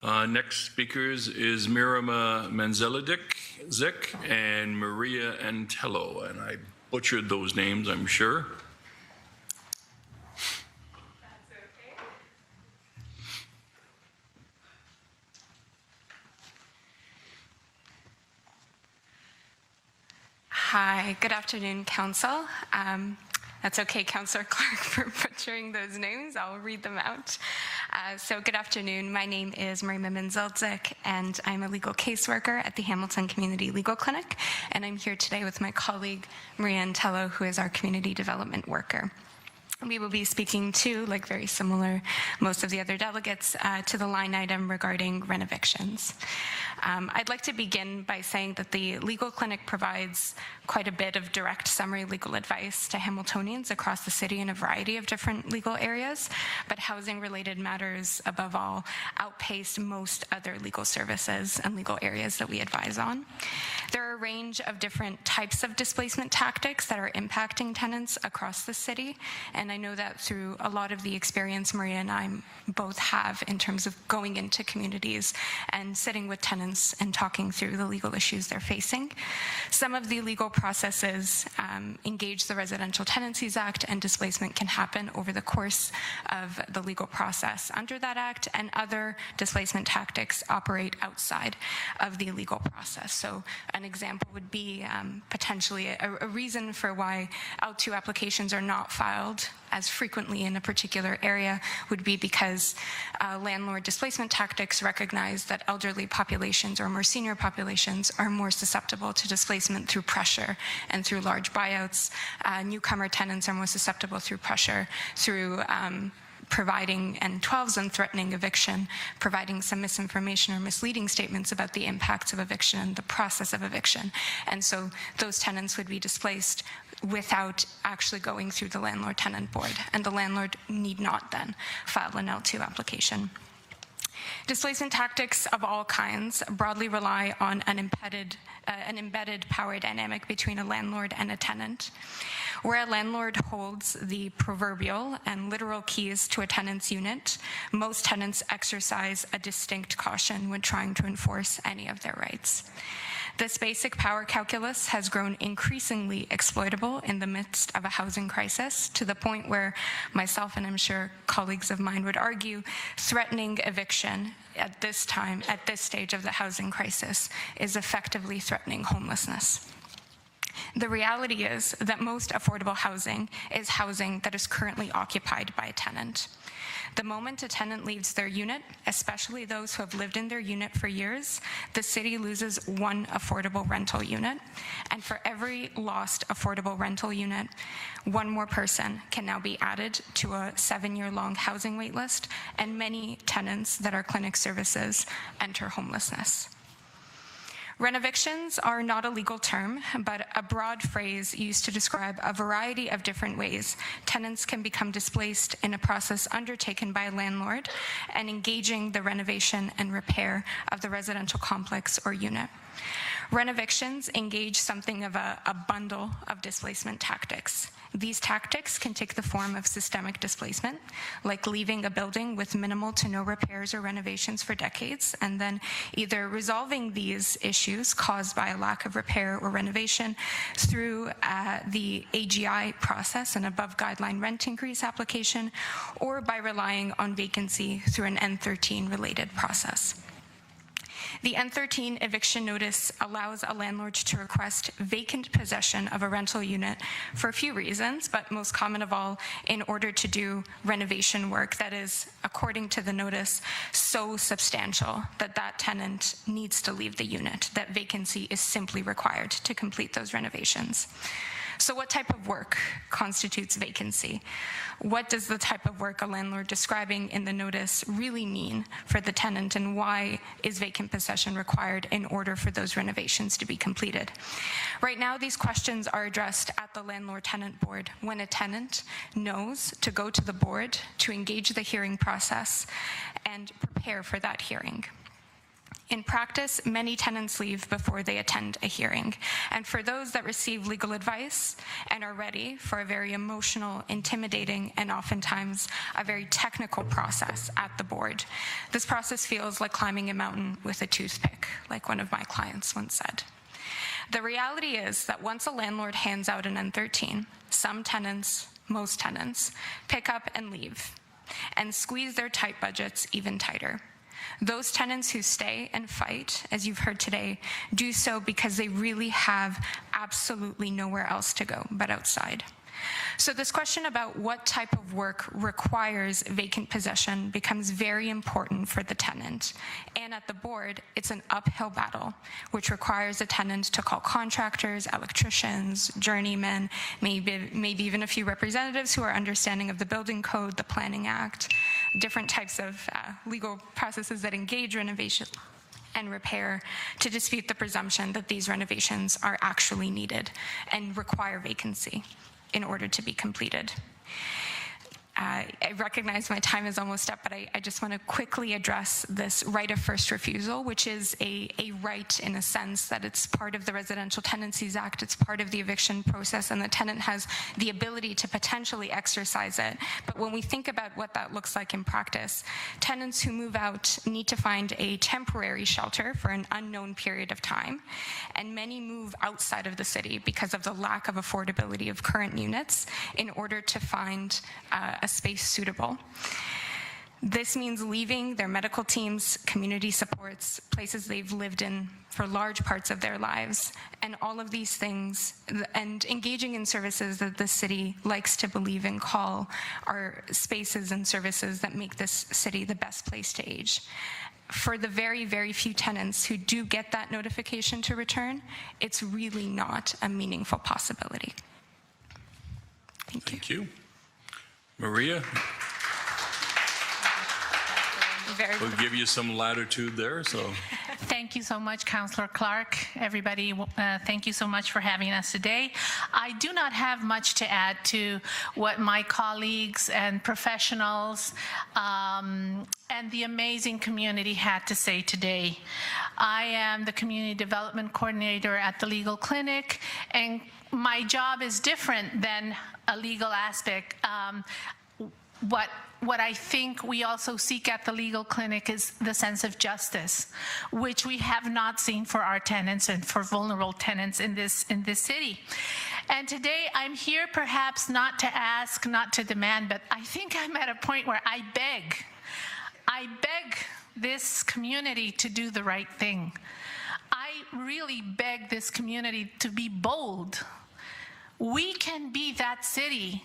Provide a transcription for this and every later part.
Next speakers is Mirama Manzelidik and Maria Antello, and I butchered those names, I'm sure. That's okay. Hi, good afternoon, Council. That's okay, Councillor Clark, for butchering those names. I'll read them out. So good afternoon. My name is Maria Manzelidik, and I'm a legal caseworker at the Hamilton Community Legal Clinic, and I'm here today with my colleague, Maria Antello, who is our community development worker. We will be speaking to, like very similar, most of the other delegates, to the line item regarding renovictions. I'd like to begin by saying that the legal clinic provides quite a bit of direct summary legal advice to Hamiltonians across the city in a variety of different legal areas, but housing-related matters, above all, outpace most other legal services and legal areas that we advise on. There are a range of different types of displacement tactics that are impacting tenants across the city, and I know that through a lot of the experience Maria and I both have in terms of going into communities and sitting with tenants and talking through the legal issues they're facing. Some of the legal processes engage the Residential Tenancies Act, and displacement can happen over the course of the legal process under that act, and other displacement tactics operate outside of the legal process. So an example would be potentially a reason for why L2 applications are not filed as frequently in a particular area would be because landlord displacement tactics recognize that elderly populations or more senior populations are more susceptible to displacement through pressure and through large buyouts. Newcomer tenants are more susceptible through pressure, through providing N12s and threatening eviction, providing some misinformation or misleading statements about the impacts of eviction and the process of eviction. And so those tenants would be displaced without actually going through the landlord-tenant board, and the landlord need not then file an L2 application. Displacement tactics of all kinds broadly rely on an embedded power dynamic between a landlord and a tenant. Where a landlord holds the proverbial and literal keys to a tenant's unit, most tenants exercise a distinct caution when trying to enforce any of their rights. This basic power calculus has grown increasingly exploitable in the midst of a housing crisis, to the point where myself, and I'm sure colleagues of mine would argue, threatening eviction at this time, at this stage of the housing crisis, is effectively threatening homelessness. The reality is that most affordable housing is housing that is currently occupied by a tenant. The moment a tenant leaves their unit, especially those who have lived in their unit for years, the city loses one affordable rental unit. And for every lost affordable rental unit, one more person can now be added to a 7-year-long housing waitlist, and many tenants that are clinic services enter homelessness. Renovictions are not a legal term, but a broad phrase used to describe a variety of different ways tenants can become displaced in a process undertaken by a landlord and engaging the renovation and repair of the residential complex or unit. Renovictions engage something of a bundle of displacement tactics. These tactics can take the form of systemic displacement, like leaving a building with minimal to no repairs or renovations for decades, and then either resolving these issues caused by a lack of repair or renovation through the AGI process, an above guideline rent increase application, or by relying on vacancy through an N13 related process. The N13 eviction notice allows a landlord to request vacant possession of a rental unit for a few reasons, but most common of all, in order to do renovation work that is, according to the notice, so substantial that that tenant needs to leave the unit, that vacancy is simply required to complete those renovations. So what type of work constitutes vacancy? What does the type of work a landlord describing in the notice really mean for the tenant, and why is vacant possession required in order for those renovations to be completed? Right now, these questions are addressed at the landlord-tenant board when a tenant knows to go to the board to engage the hearing process and prepare for that hearing. In practice, many tenants leave before they attend a hearing. And for those that receive legal advice and are ready for a very emotional, intimidating, and oftentimes a very technical process at the board, this process feels like climbing a mountain with a toothpick, like one of my clients once said. The reality is that once a landlord hands out an N13, some tenants, most tenants, pick up and leave and squeeze their tight budgets even tighter. Those tenants who stay and fight, as you've heard today, do so because they really have absolutely nowhere else to go but outside. So this question about what type of work requires vacant possession becomes very important for the tenant. And at the board, it's an uphill battle, which requires a tenant to call contractors, electricians, journeymen, maybe even a few representatives who are understanding of the building code, the Planning Act, different types of legal processes that engage renovation and repair to dispute the presumption that these renovations are actually needed and require vacancy in order to be completed. I recognize my time is almost up, but I just want to quickly address this right of first refusal, which is a right in a sense that it's part of the Residential Tenancies Act, it's part of the eviction process, and the tenant has the ability to potentially exercise it. But when we think about what that looks like in practice, tenants who move out need to find a temporary shelter for an unknown period of time, and many move outside of the city because of the lack of affordability of current units in order to find a space suitable. This means leaving their medical teams, community supports, places they've lived in for large parts of their lives, and all of these things, and engaging in services that the city likes to believe and call are spaces and services that make this city the best place to age. For the very, very few tenants who do get that notification to return, it's really not a meaningful possibility. Thank you. Maria? We'll give you some latitude there, so. Thank you so much, Councillor Clark. Everybody, thank you so much for having us today. I do not have much to add to what my colleagues and professionals and the amazing community had to say today. I am the Community Development Coordinator at the Legal Clinic, and my job is different than a legal aspect. What I think we also seek at the Legal Clinic is the sense of justice, which we have not seen for our tenants and for vulnerable tenants in this city. And today I'm here perhaps not to ask, not to demand, but I think I'm at a point where I beg this community to do the right thing. I really beg this community to be bold. We can be that city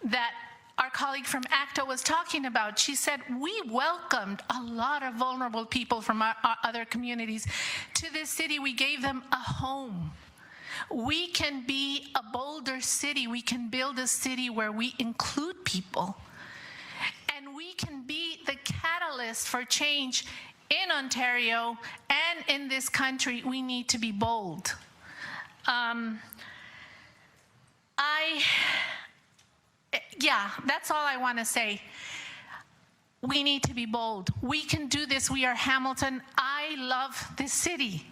that our colleague from ACTA was talking about. She said, we welcomed a lot of vulnerable people from our other communities to this city. We gave them a home. We can be a bolder city. We can build a city where we include people. And we can be the catalyst for change in Ontario and in this country. We need to be bold. Yeah, that's all I want to say. We need to be bold. We can do this. We are Hamilton. I love this city.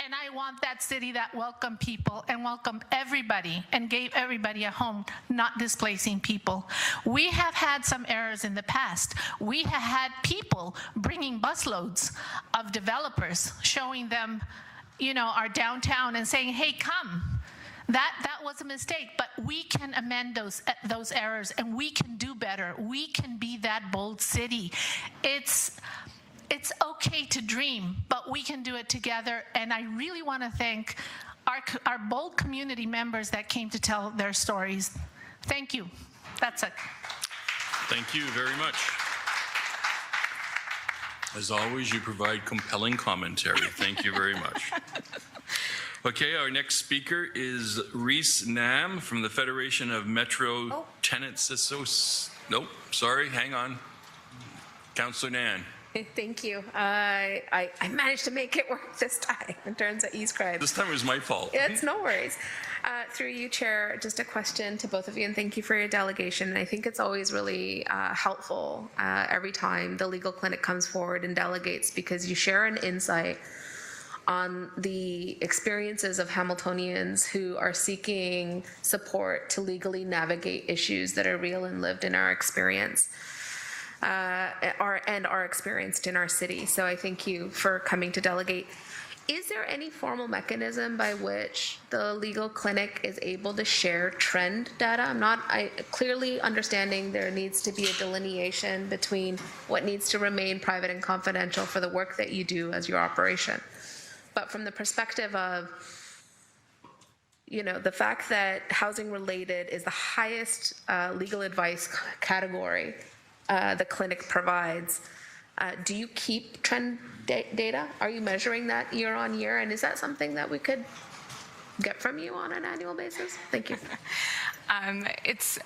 And I want that city that welcomed people and welcomed everybody and gave everybody a home, not displacing people. We have had some errors in the past. We have had people bringing busloads of developers, showing them, you know, our downtown and saying, hey, come. That was a mistake, but we can amend those errors, and we can do better. We can be that bold city. It's okay to dream, but we can do it together. And I really want to thank our bold community members that came to tell their stories. Thank you. That's it. Thank you very much. As always, you provide compelling commentary. Thank you very much. Okay, our next speaker is Reese Nam from the Federation of Metro Tenants Associations. Nope, sorry, hang on. Councillor Nan. Thank you. I managed to make it work this time in terms of e-scribe. This time it was my fault. It's no worries. Through you, Chair, just a question to both of you, and thank you for your delegation. And I think it's always really helpful every time the legal clinic comes forward and delegates, because you share an insight on the experiences of Hamiltonians who are seeking support to legally navigate issues that are real and lived in our experience. Are experienced in our city. So I thank you for coming to delegate. Is there any formal mechanism by which the legal clinic is able to share trend data? I clearly understanding there needs to be a delineation between what needs to remain private and confidential for the work that you do as your operation. But from the perspective of, the fact that housing related is the highest legal advice category the clinic provides, do you keep trend data? Are you measuring that year on year? And is that something that we could get from you on an annual basis? Thank you. It's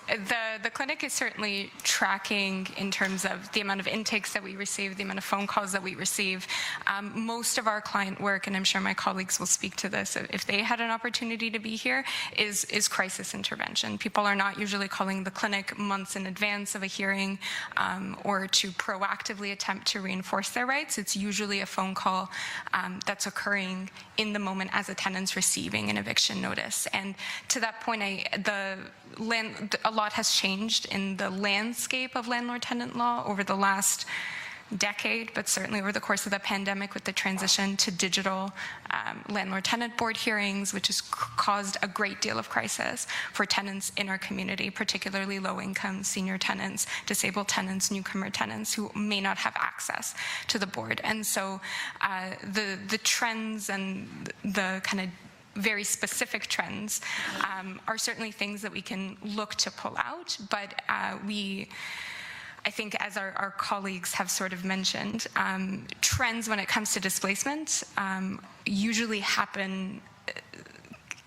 the clinic is certainly tracking in terms of the amount of intakes that we receive, the amount of phone calls that we receive. Most of our client work, and I'm sure my colleagues will speak to this if they had an opportunity to be here, is crisis intervention. People are not usually calling the clinic months in advance of a hearing or to proactively attempt to reinforce their rights. It's usually a phone call that's occurring in the moment as a tenant's receiving an eviction notice. And to that point, a lot has changed in the landscape of landlord-tenant law over the last decade, but certainly over the course of the pandemic with the transition to digital landlord-tenant board hearings, which has caused a great deal of crisis for tenants in our community, particularly low-income senior tenants, disabled tenants, newcomer tenants who may not have access to the board. And so the trends and the kind of very specific trends are certainly things that we can look to pull out, but I think, as our colleagues have sort of mentioned, trends when it comes to displacement usually happen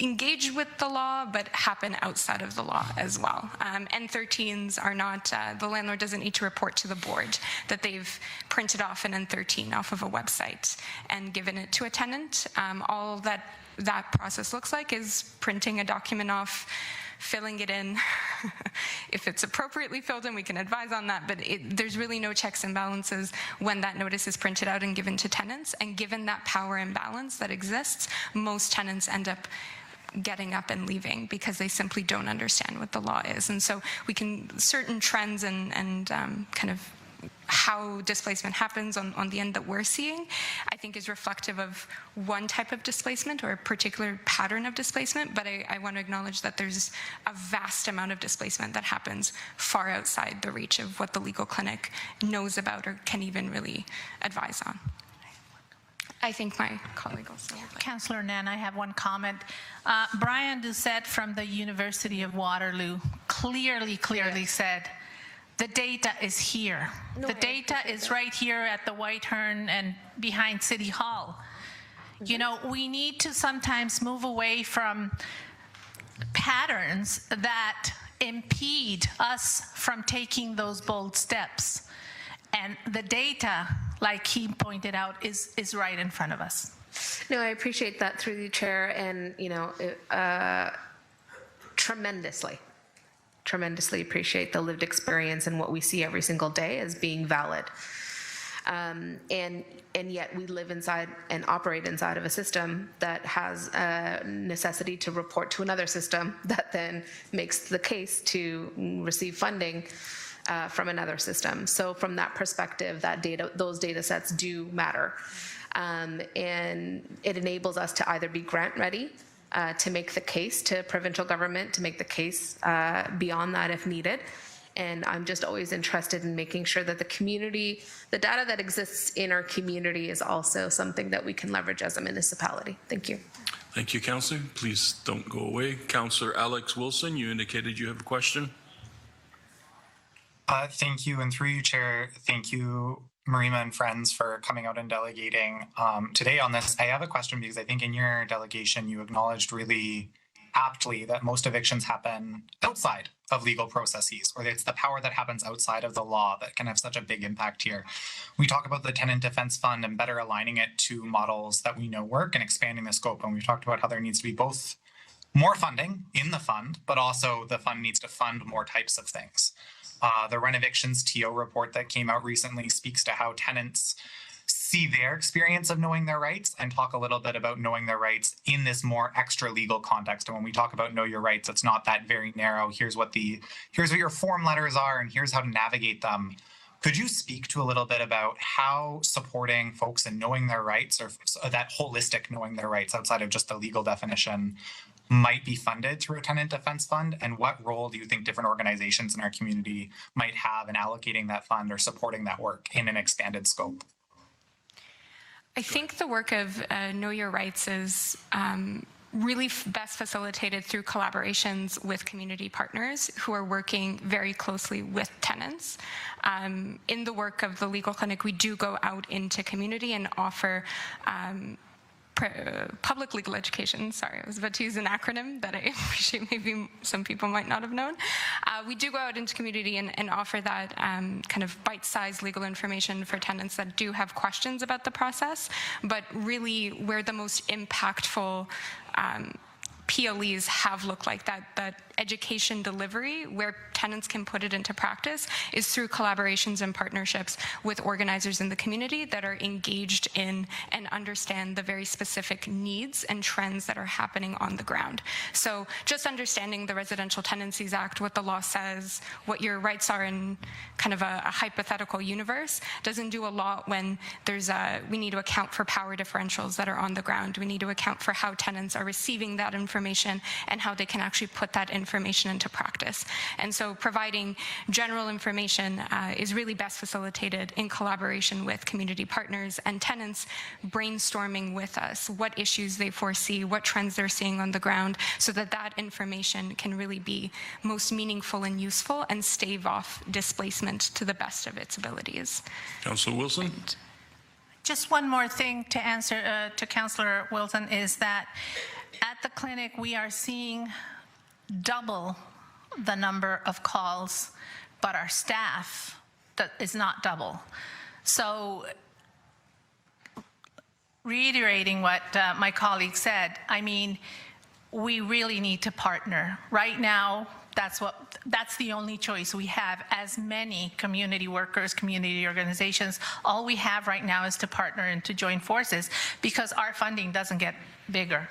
engage with the law, but happen outside of the law as well. N13s are not, the landlord doesn't need to report to the board that they've printed off an N13 off of a website and given it to a tenant. All that process looks like is printing a document off, filling it in. If it's appropriately filled in, we can advise on that, but there's really no checks and balances when that notice is printed out and given to tenants. And given that power imbalance that exists, most tenants end up getting up and leaving because they simply don't understand what the law is. And so certain trends and kind of how displacement happens on the end that we're seeing, I think is reflective of one type of displacement or a particular pattern of displacement, but I want to acknowledge that there's a vast amount of displacement that happens far outside the reach of what the legal clinic knows about or can even really advise on. I think my colleague also would like. Councillor Nan, I have one comment. Brian Doucette from the University of Waterloo clearly said, the data is here. The data is right here at the White Hern and behind City Hall. We need to sometimes move away from patterns that impede us from taking those bold steps. And the data, like he pointed out, is right in front of us. No, I appreciate that through the chair, and tremendously appreciate the lived experience and what we see every single day as being valid. And yet we live inside and operate inside of a system that has a necessity to report to another system that then makes the case to receive funding from another system. So from that perspective, those data sets do matter. And it enables us to either be grant ready to make the case to provincial government, to make the case beyond that if needed. And I'm just always interested in making sure that the community, the data that exists in our community is also something that we can leverage as a municipality. Thank you. Thank you, Councillor. Please don't go away. Councillor Alex Wilson, you indicated you have a question. Thank you, and through you, Chair, thank you, Marima and friends, for coming out and delegating today on this. I have a question because I think in your delegation you acknowledged really aptly that most evictions happen outside of legal processes, or it's the power that happens outside of the law that can have such a big impact here. We talk about the Tenant Defense Fund and better aligning it to models that we know work and expanding the scope, and we've talked about how there needs to be both more funding in the fund, but also the fund needs to fund more types of things. The Renovictions TO report that came out recently speaks to how tenants see their experience of knowing their rights and talk a little bit about knowing their rights in this more extra legal context. And when we talk about know your rights, it's not that very narrow. Here's what your form letters are and here's how to navigate them. Could you speak to a little bit about how supporting folks in knowing their rights, or that holistic knowing their rights outside of just the legal definition, might be funded through a tenant defense fund? And what role do you think different organizations in our community might have in allocating that fund or supporting that work in an expanded scope? I think the work of Know Your Rights is really best facilitated through collaborations with community partners who are working very closely with tenants. In the work of the legal clinic, we do go out into community and offer public legal education. Sorry, I was about to use an acronym that I appreciate maybe some people might not have known. We do go out into community and offer that kind of bite-sized legal information for tenants that do have questions about the process, but really where the most impactful PLEs have looked like that education delivery where tenants can put it into practice is through collaborations and partnerships with organizers in the community that are engaged in and understand the very specific needs and trends that are happening on the ground. So just understanding the Residential Tenancies Act, what the law says, what your rights are in kind of a hypothetical universe doesn't do a lot when we need to account for power differentials that are on the ground. We need to account for how tenants are receiving that information and how they can actually put that information into practice. And so providing general information is really best facilitated in collaboration with community partners and tenants brainstorming with us what issues they foresee, what trends they're seeing on the ground, so that that information can really be most meaningful and useful and stave off displacement to the best of its abilities. Councillor Wilson? Just one more thing to answer to Councillor Wilson is that at the clinic we are seeing double the number of calls, but our staff is not double. So reiterating what my colleague said, I mean, we really need to partner. Right now, that's the only choice we have as many community workers, community organizations. All we have right now is to partner and to join forces because our funding doesn't get bigger.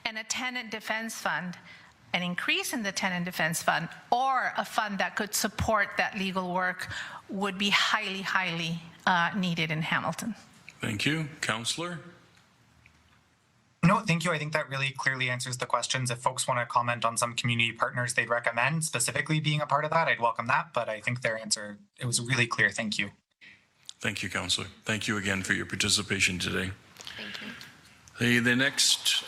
And a tenant defense fund, an increase in the tenant defense fund, or a fund that could support that legal work would be highly, highly needed in Hamilton. Thank you. Councillor? No, thank you. I think that really clearly answers the questions. If folks want to comment on some community partners they'd recommend specifically being a part of that, I'd welcome that. But I think their answer, it was really clear. Thank you. Thank you, Councillor. Thank you again for your participation today. Thank you. The next